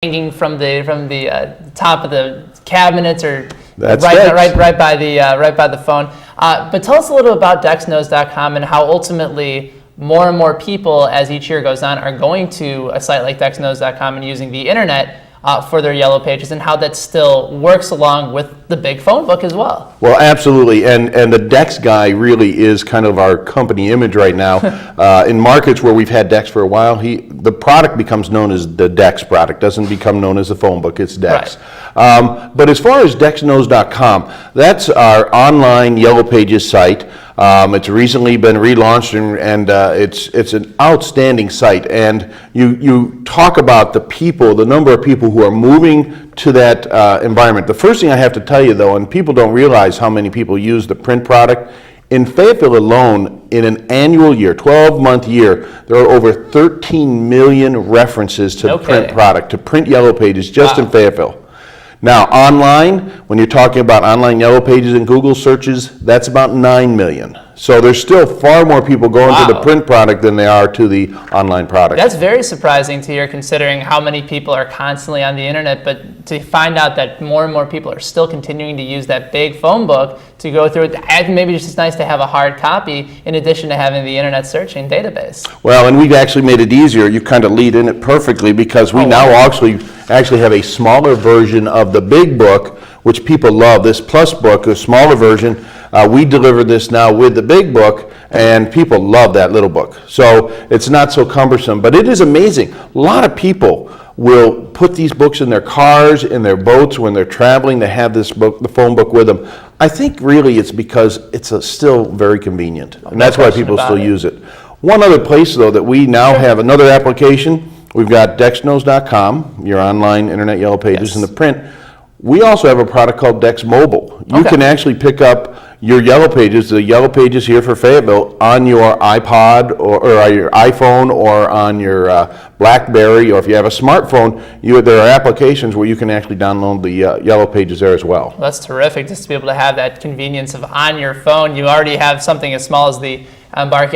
hanging from the top of the cabinets, or That's right by the phone. But tell us a little about DexKnows.com and how ultimately more and more people, as each year goes on, are going to a site like DexKnows.com and using the internet for their yellow pages, and how that still works along with the big phone book as well. Well, absolutely, and the Dex guy really is kind of our company image right now. In markets where we've had Dex for a while, the product becomes known as the Dex product, doesn't become known as the phone book, it's Dex. Right. But as far as DexKnows.com, that's our online yellow pages site. It's recently been relaunched, and it's an outstanding site. And you talk about the number of people who are moving to that environment. The first thing I have to tell you, though, and people don't realize how many people use the print product, in Fayetteville alone, in an annual year, 12-month year, there are over 13 million references to the print product, to print yellow pages, just in Fayetteville. Now, online, when you're talking about online yellow pages and Google searches, that's about 9 million. So there's still far more people going to the print product than there are to the online product. That's very surprising to hear, considering how many people are constantly on the internet, but to find out that more and more people are still continuing to use that big phone book to go through it. And maybe it's just nice to have a hard copy in addition to having the internet searching database. Well, and we've actually made it easier. You kind of lead in it perfectly, because we now actually have a smaller version of the big book, which people love. This Plus book, a smaller version. We deliver this now with the big book, and people love that little book. So it's not so cumbersome, but it is amazing. A lot of people will put these books in their cars, in their boats, when they're traveling. They have this book, the phone book, with them. I think really it's because it's still very convenient, and that's why people still use it. One other place, though, that we now have another application. We've got DexKnows.com, your online internet yellow pages, in the print. We also have a product called Dex Mobile. You can actually pick up your yellow pages, the yellow pages here for Fayetteville, on your iPod or your iPhone, or on your BlackBerry, or if you have a smartphone, there are applications where you can actually download the yellow pages there as well. That's terrific, just to be able to have that convenience of on your phone. You already have something as small as the Embark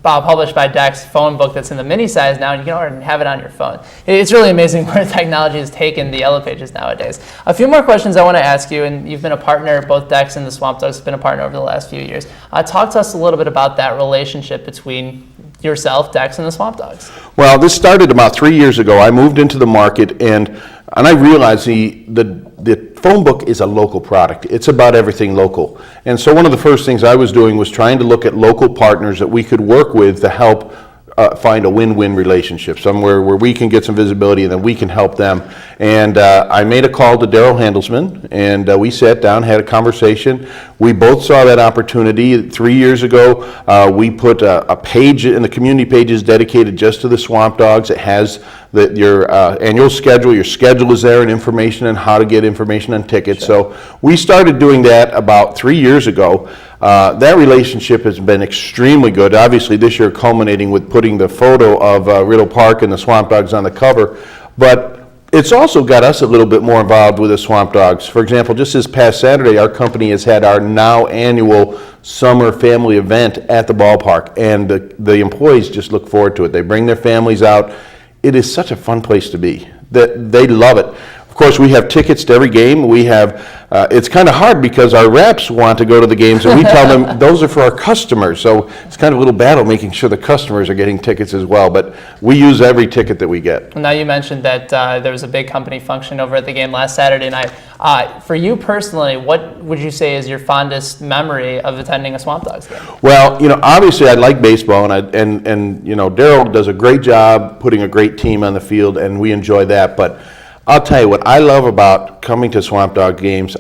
published by Dex phone book that's in the mini size now, and you can already have it on your phone. It's really amazing where technology has taken the yellow pages nowadays. A few more questions I want to ask you, and you've been a partner, both Dex and the SwampDogs have been a partner over the last few years. Talk to us a little bit about that relationship between yourself, Dex, and the SwampDogs. Well, this started about 3 years ago. I moved into the market, and I realized the phone book is a local product. It's about everything local. And so one of the first things I was doing was trying to look at local partners that we could work with to help find a win-win relationship, somewhere where we can get some visibility and then we can help them. And I made a call to Daryl Handelsman, and we sat down, had a conversation. We both saw that opportunity. 3 years ago, we put a page in the community pages dedicated just to the SwampDogs. It has your annual schedule. Your schedule is there, and information on how to get information on tickets. So we started doing that about 3 years ago. That relationship has been extremely good. Obviously, this year culminating with putting the photo of Riddle Park and the SwampDogs on the cover. But it's also got us a little bit more involved with the SwampDogs. For example, just this past Saturday, our company has had our now annual summer family event at the ballpark, and the employees just look forward to it. They bring their families out. It is such a fun place to be. They love it. Of course, we have tickets to every game. We have, it's kind of hard because our reps want to go to the games, and we tell them those are for our customers. So it's kind of a little battle making sure the customers are getting tickets as well. But we use every ticket that we get. Now, you mentioned that there was a big company function over at the game last Saturday night. For you personally, what would you say is your fondest memory of attending a SwampDogs game? Well, obviously I like baseball, and Daryl does a great job putting a great team on the field, and we enjoy that. But I'll tell you what I love about coming to SwampDog games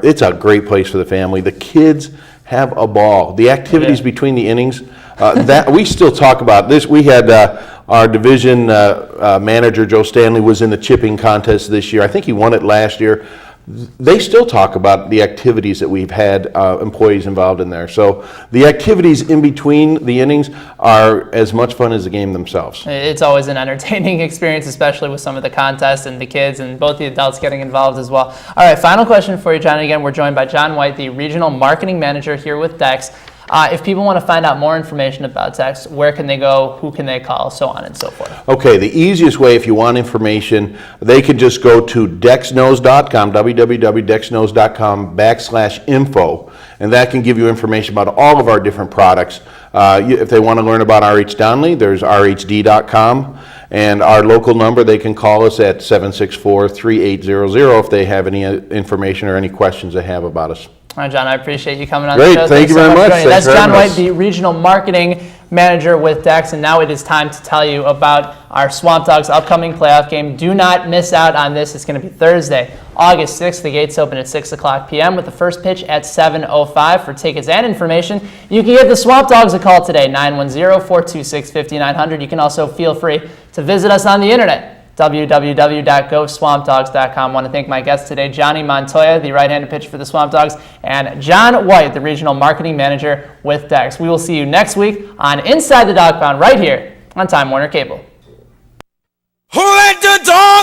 it's a great place for the family. The kids have a ball. The activities between the innings, that we still talk about this. We had our division manager, Joe Stanley, was in the chipping contest this year. I think he won it last year. They still talk about the activities that we've had employees involved in there. So the activities in between the innings are as much fun as the game themselves. It's always an entertaining experience, especially with some of the contests and the kids and both the adults getting involved as well. All right, final question for you, John. Again, we're joined by John White, the Regional Marketing Manager here with Dex. If people want to find out more information about Dex, where can they go, who can they call, so on and so forth? Okay, the easiest way, if you want information, they can just go to dexknows.com, www.dexknows.com/info, and that can give you information about all of our different products. If they want to learn about RH Donnelly, there's rhd.com, and our local number, they can call us at 764-3800 if they have any information or any questions they have about us. All right, John, I appreciate you coming on Great, the show. thank you very much. For joining. That's Thanks for John having White, us. the Regional Marketing Manager with Dex, and now it is time to tell you about our Swamp Dogs upcoming playoff game. Do not miss out on this. It's going to be Thursday, August 6th. The gates open at 6 o'clock p.m. with the first pitch at 7:05. For tickets and information, you can give the Swamp Dogs a call today, 910-426-5900. You can also feel free to visit us on the internet, www.goswampdogs.com. I want to thank my guests today, Johnny Montoya, the right-handed pitcher for the Swamp Dogs, and John White, the Regional Marketing Manager with Dex. We will see you next week on Inside the Dog Pound right here on Time Warner Cable. Who let the dog